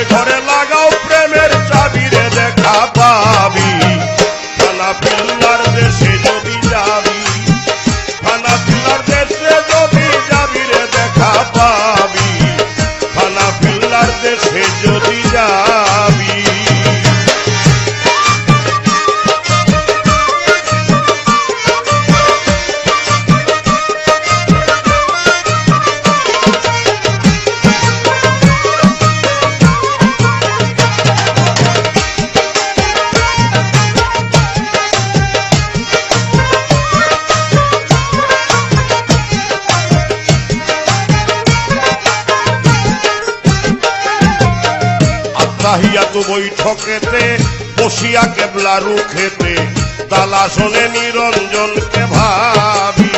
ঘরে লাগাও প্রেমের চাবি রে দেখা পাবি থানা পিল্লার দেশে যদি যাবি থানা পিল্লার দেশে যদি যাবি রে দেখা পাবি থানা পিল্লার দেশে যদি যাবি তাহিয়াতু বৈঠকেতে বসিয়া কেবলা রুখেতে দালা শোনে নিরঞ্জনকে ভাবি